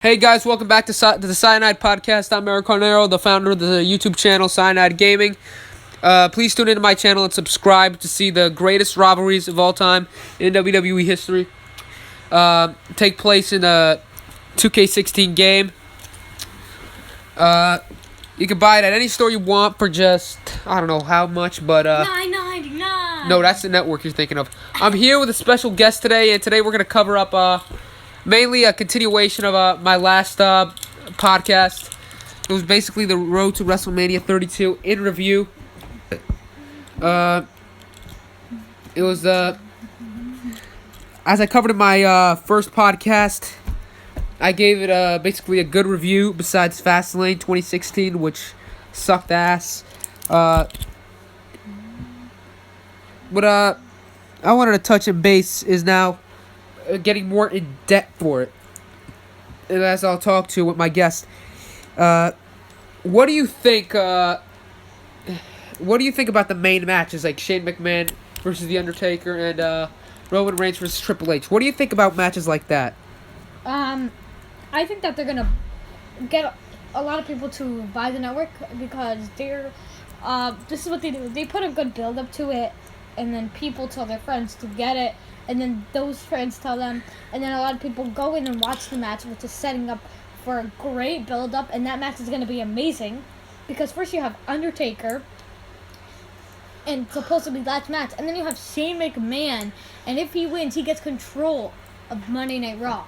Hey guys, welcome back to the Cyanide podcast. I'm Eric Carnero, the founder of the YouTube channel Cyanide Gaming. Please tune into my channel and subscribe to see the greatest rivalries of all time in WWE history take place in a 2K16 game. You can buy it at any store you want for just, I don't know how much, but $9.99. no, that's the network you're thinking of. I'm here with a special guest today, and today we're going to cover up mainly a continuation of my last podcast. It was basically the road to Wrestlemania 32 in review. It was as I covered in my first podcast, I gave it basically a good review besides Fastlane 2016, which sucked ass. What I wanted to touch and base is now getting more in depth for it, and as I'll talk to with my guest, what do you think? What do you think about the main matches like Shane McMahon versus The Undertaker and Roman Reigns versus Triple H? What do you think about matches like that? I think that they're gonna get a lot of people to buy the network because they're. This is what they do. They put a good build up to it, and then people tell their friends to get it. And then those friends tell them, and then a lot of people go in and watch the match, which is setting up for a great build-up, and that match is going to be amazing, because first you have Undertaker, and supposedly last match, and then you have Shane McMahon, and if he wins, he gets control of Monday Night Raw.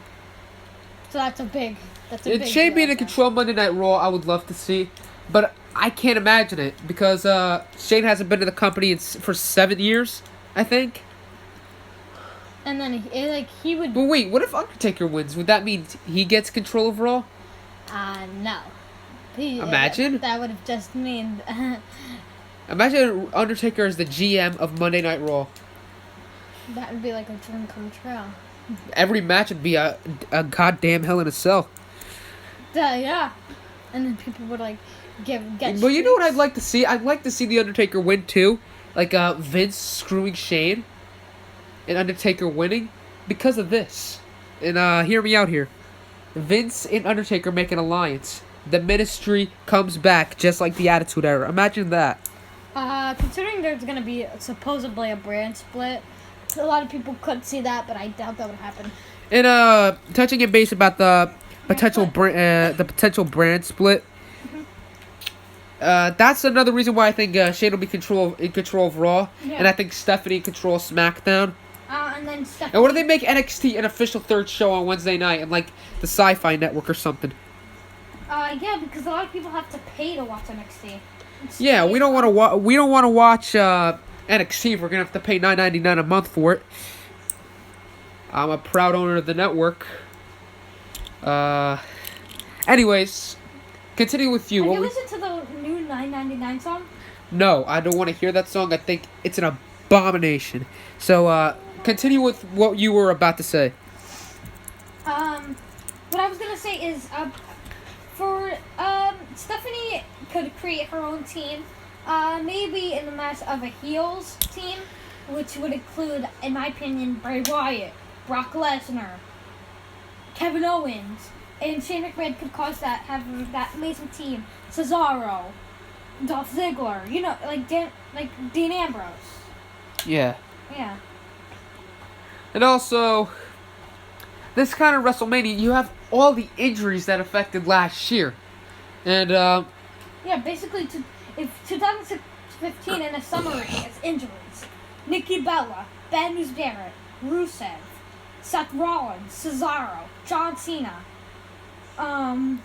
So that's a big Shane deal being in like that. control of Monday Night Raw, I would love to see, but I can't imagine it because Shane hasn't been in the company for 7 years, I think. And then he would. But wait, what if Undertaker wins? Would that mean he gets control of Raw? No. Imagine. That would have just mean. Imagine Undertaker as the GM of Monday Night Raw. That would be like a dream come true. Every match would be a goddamn Hell in a Cell. Yeah. And then people would get. But you know what I'd like to see? I'd like to see the Undertaker win too, like Vince screwing Shane, and Undertaker winning because of this. And hear me out here. Vince and Undertaker make an alliance. The Ministry comes back just like the Attitude Era. Imagine that. Considering there's gonna be supposedly a brand split, a lot of people could see that, but I doubt that would happen. And touching and base about the potential brand split. That's another reason why I think Shane will be in control of Raw, Yeah. and I think Stephanie controls SmackDown. And then Stephanie. And what do they make NXT an official third show on Wednesday night and like the Sci-Fi Network or something? Yeah, because a lot of people have to pay to watch NXT. Yeah, we don't want to watch NXT if we're gonna have to pay $9.99 a month for it. I'm a proud owner of the network. Anyways, continue with you. Have you listened to the new $9.99 song? No, I don't want to hear that song. I think it's an abomination. So, continue with what you were about to say. What I was gonna say is, Stephanie could create her own team, maybe in the match of a heels team, which would include, in my opinion, Bray Wyatt, Brock Lesnar, Kevin Owens, and Shane McMahon could have that amazing team. Cesaro, Dolph Ziggler, like Dean Ambrose. Yeah. Yeah. And also, this kind of WrestleMania, you have all the injuries that affected last year. And, Yeah, basically, if 2015 in a summary is injuries. Nikki Bella, Bad News Barrett, Rusev, Seth Rollins, Cesaro, John Cena, Sasha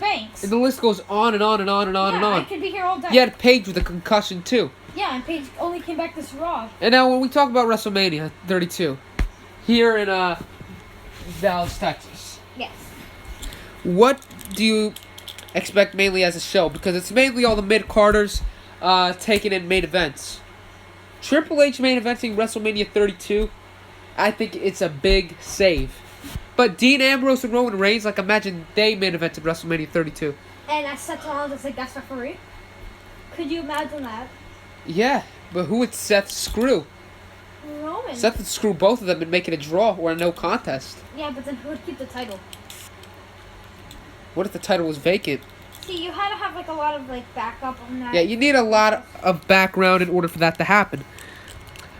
Banks. The list goes on and on and on and on and on. I could be here all day. You had Paige with a concussion, too. Yeah, and Paige only came back this Raw. And now when we talk about WrestleMania 32, here in Dallas, Texas. Yes. What do you expect mainly as a show? Because it's mainly all the mid-carders taking in main events. Triple H main eventing WrestleMania 32, I think it's a big save. But Dean Ambrose and Roman Reigns, imagine they main evented WrestleMania 32. And that's Seth Rollins as a guest referee. Could you imagine that? Yeah, but who would Seth screw? Roman. Seth would screw both of them and make it a draw or a no contest. Yeah, but then who would keep the title? What if the title was vacant? See, you had to have like a lot of like backup on that. Yeah, you need a lot of background in order for that to happen.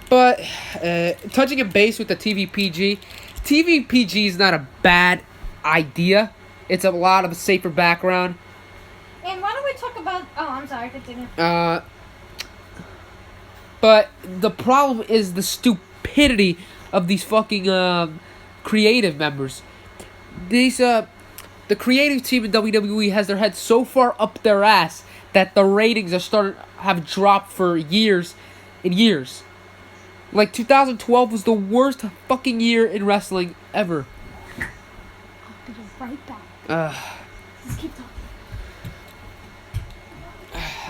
But touching a base with the TVPG is not a bad idea. It's a lot of a safer background. And why don't we talk about? Oh, I'm sorry, continue. But the problem is the stupidity of these fucking creative members. These the creative team in WWE has their head so far up their ass that the ratings have dropped for years and years. Like 2012 was the worst fucking year in wrestling ever. I'll be right back. Just keep talking.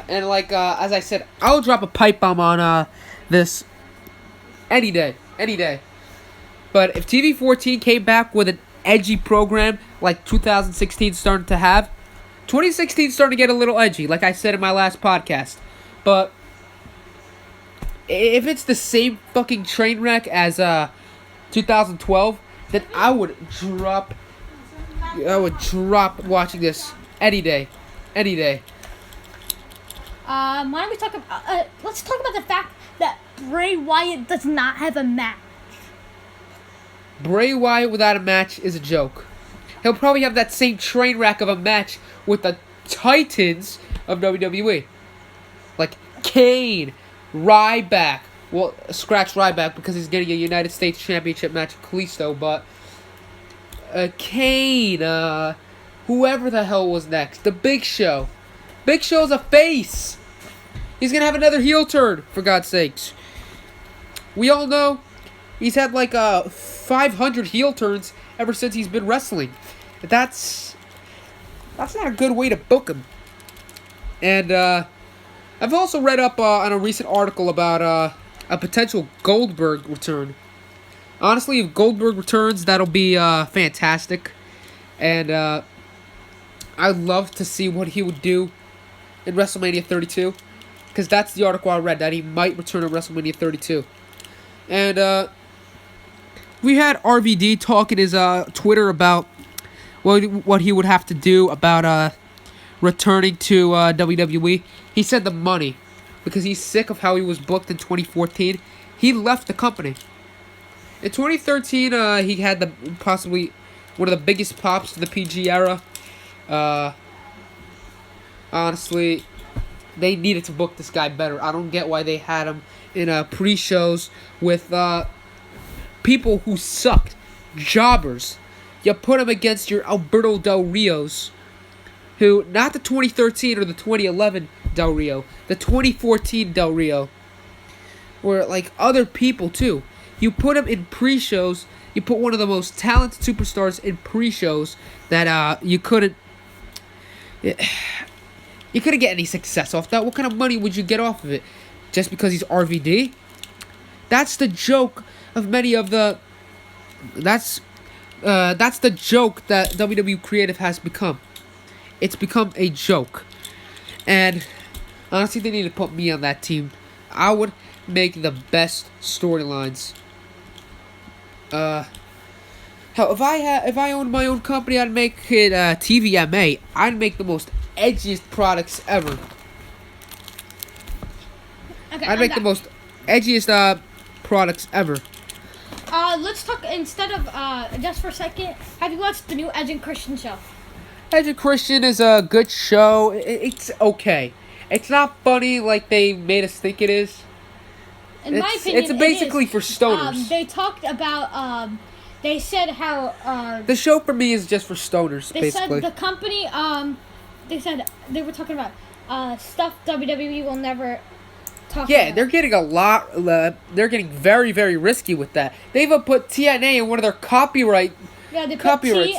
And like as I said, I'll drop a pipe bomb on this any day. But if TV14 came back with an edgy program like 2016 started to have, 2016 starting to get a little edgy, like I said in my last podcast. But if it's the same fucking train wreck as 2012, then I would drop watching this any day. Why don't we talk about? Let's talk about the fact that Bray Wyatt does not have a match. Bray Wyatt without a match is a joke. He'll probably have that same train wreck of a match with the Titans of WWE. Like Kane, Ryback. Well, scratch Ryback because he's getting a United States Championship match with Kalisto, but Kane, whoever the hell was next. The Big Show. Big Show's a face. He's going to have another heel turn, for God's sakes. We all know he's had like 500 heel turns ever since he's been wrestling. That's not a good way to book him. And I've also read up on a recent article about a potential Goldberg return. Honestly, if Goldberg returns, that'll be fantastic. And I'd love to see what he would do in WrestleMania 32. Because that's the article I read, that he might return at WrestleMania 32. And we had RVD talk in his Twitter about what he would have to do about returning to WWE. He said the money. Because he's sick of how he was booked in 2014. He left the company. In 2013, he had possibly one of the biggest pops to the PG era. Honestly, they needed to book this guy better. I don't get why they had him in pre-shows with people who sucked. Jobbers. You put him against your Alberto Del Rios, who, not the 2013 or the 2011 Del Rio, the 2014 Del Rio, or like other people too. You put him in pre-shows. You put one of the most talented superstars in pre-shows that you couldn't get any success off that. What kind of money would you get off of it? Just because he's RVD? That's the joke of many of the. That's the joke that WWE Creative has become. It's become a joke, and honestly, they need to put me on that team. I would make the best storylines. Hell, if I owned my own company, I'd make it TVMA. I'd make the most edgiest products ever. Okay, I'd make the most edgiest products ever. Let's talk instead of just for a second. Have you watched the new Edge and Christian show? Edge and Christian is a good show. It's okay. It's not funny like they made us think it is. In my opinion, it's basically for stoners. They talked about. They said how. The show for me is just for stoners. They basically. said the company. They said they were talking about stuff WWE will never talk about. Yeah, they're getting a lot. They're getting very, very risky with that. They even put TNA in one of their copyright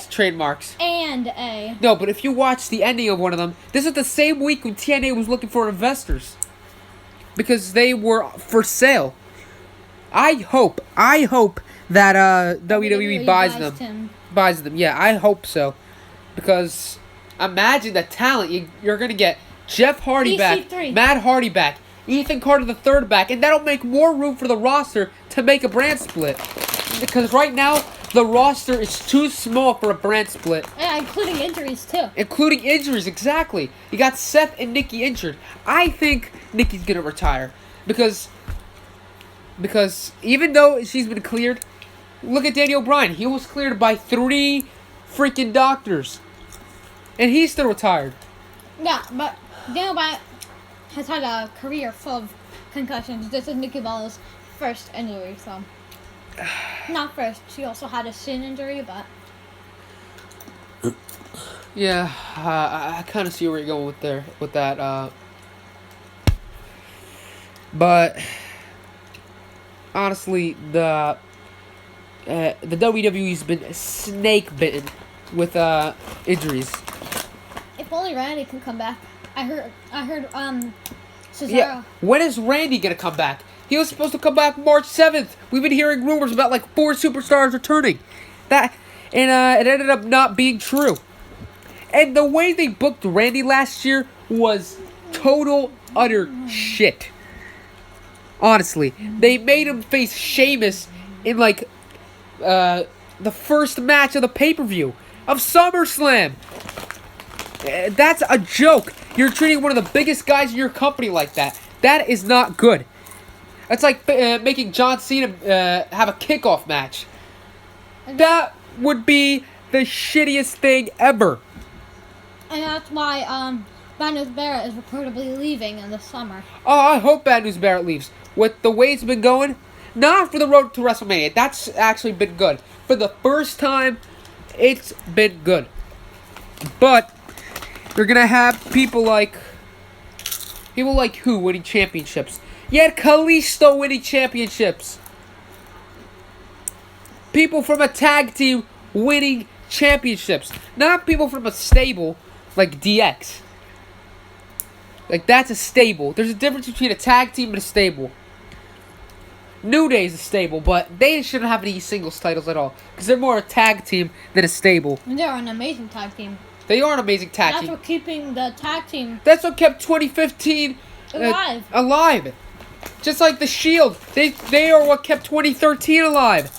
trademarks. And A. No, but if you watch the ending of one of them, this is the same week when TNA was looking for investors. Because they were for sale. I hope that WWE buys them. Yeah, I hope so. Because imagine the talent. You're going to get Jeff Hardy back, Matt Hardy back, Ethan Carter III back, and that'll make more room for the roster to make a brand split. Because right now, The roster is too small for a brand split. Yeah, including injuries too. Including injuries, exactly. You got Seth and Nikki injured. I think Nikki's gonna retire because even though she's been cleared, look at Daniel Bryan. He was cleared by 3 freaking doctors, and he's still retired. Yeah, but Daniel Bryan has had a career full of concussions. This is Nikki Bella's first injury, so not first. She also had a shin injury, but Yeah, I kind of see where you're going with that. But honestly, the WWE's been snake bitten with injuries. if only Randy can come back. I heard Cesaro. Yeah, when is Randy gonna come back? He was supposed to come back March 7th. We've been hearing rumors about like 4 superstars returning. It ended up not being true. And the way they booked Randy last year was total utter shit. Honestly, they made him face Sheamus in like the first match of the pay-per-view of SummerSlam. That's a joke. You're treating one of the biggest guys in your company like that. That is not good. That's like making John Cena have a kickoff match. That would be the shittiest thing ever. And that's why Bad News Barrett is reportedly leaving in the summer. Oh, I hope Bad News Barrett leaves. With the way it's been going, not for the road to WrestleMania. That's actually been good. For the first time, it's been good. But you're gonna have people like who winning championships? You had Kalisto winning championships. People from a tag team winning championships. Not people from a stable like DX. Like, that's a stable. There's a difference between a tag team and a stable. New Day is a stable, but they shouldn't have any singles titles at all. Because they're more a tag team than a stable. And they're an amazing tag team. They are an amazing tag That's team. what keeping the tag team That's what kept 2015 alive. Just like the Shield. They are what kept 2013 alive.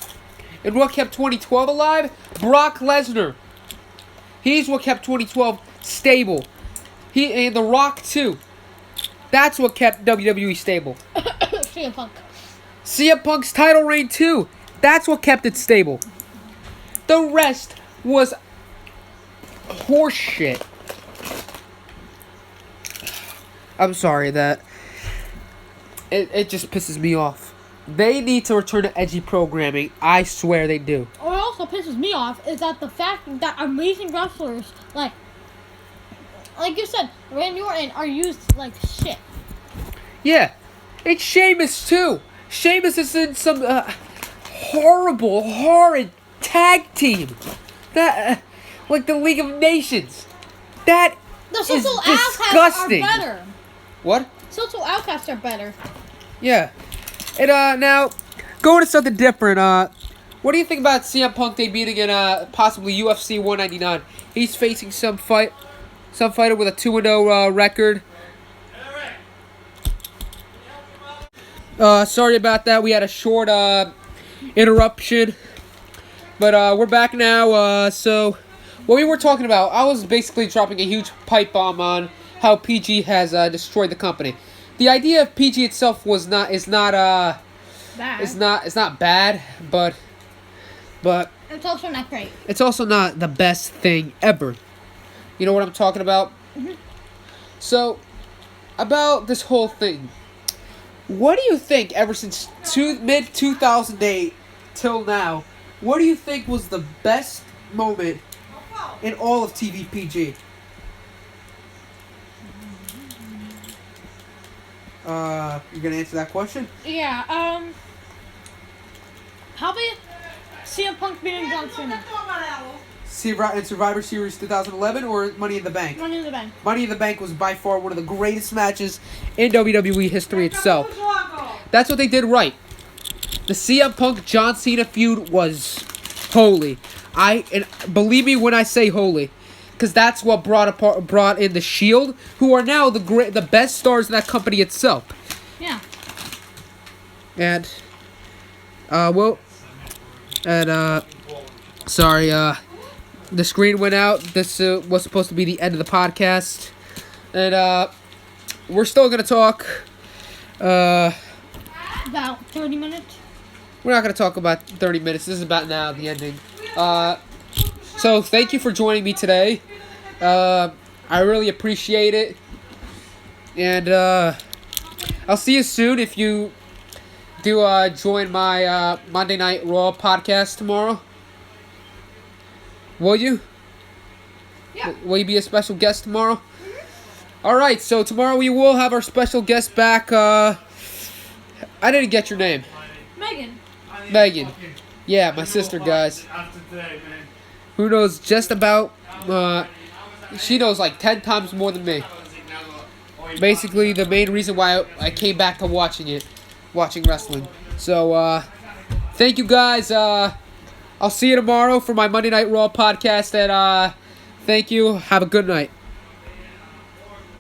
And what kept 2012 alive? Brock Lesnar. He's what kept 2012 stable. He and The Rock too. That's what kept WWE stable. CM Punk. CM Punk's title reign too. That's what kept it stable. The rest was horseshit. I'm sorry that it just pisses me off. They need to return to edgy programming. I swear they do. What also pisses me off is that the fact that amazing wrestlers like you said, Randy Orton are used like shit. Yeah, it's Sheamus too. Sheamus is in some horrid tag team. That like the League of Nations. That The is social outcasts are disgusting. better. What? Social outcasts are better. Yeah. And now going to something different. What do you think about CM Punk debuting in possibly UFC 199? He's facing some fighter with a 2-0 record. Sorry about that. We had a short interruption, but we're back now. So what we were talking about, I was basically dropping a huge pipe bomb on how PG has destroyed the company. The idea of PG itself is not Bad. it's not bad, but It's also not great. it's also not the best thing ever. You know what I'm talking about? Mm-hmm. So, about this whole thing, what do you think ever since mid-2008 till now, what do you think was the best moment in all of TV PG? You gonna answer that question? Yeah, probably CM Punk beating John Cena. In Survivor Series 2011 or Money in the Bank? Money in the Bank. Money in the Bank was by far one of the greatest matches in WWE history itself. That's what they did right. The CM Punk John Cena feud was holy. And believe me when I say holy, because that's what brought in the Shield, who are now the best stars in that company itself. Yeah. And Sorry, the screen went out. This was supposed to be the end of the podcast. And we're still going to talk. About 30 minutes. We're not going to talk about 30 minutes. This is about now, the ending. So thank you for joining me today. I really appreciate it. And I'll see you soon if you do join my Monday Night Raw podcast tomorrow. Will you? Yeah. Will you be a special guest tomorrow? Mm-hmm. All right, so tomorrow we will have our special guest back. I didn't get your name. Megan. Yeah, my sister, guys. Who knows just about... she knows like 10 times more than me. Basically, the main reason why I came back to watching wrestling. So, thank you guys. I'll see you tomorrow for my Monday Night Raw podcast. And thank you. Have a good night.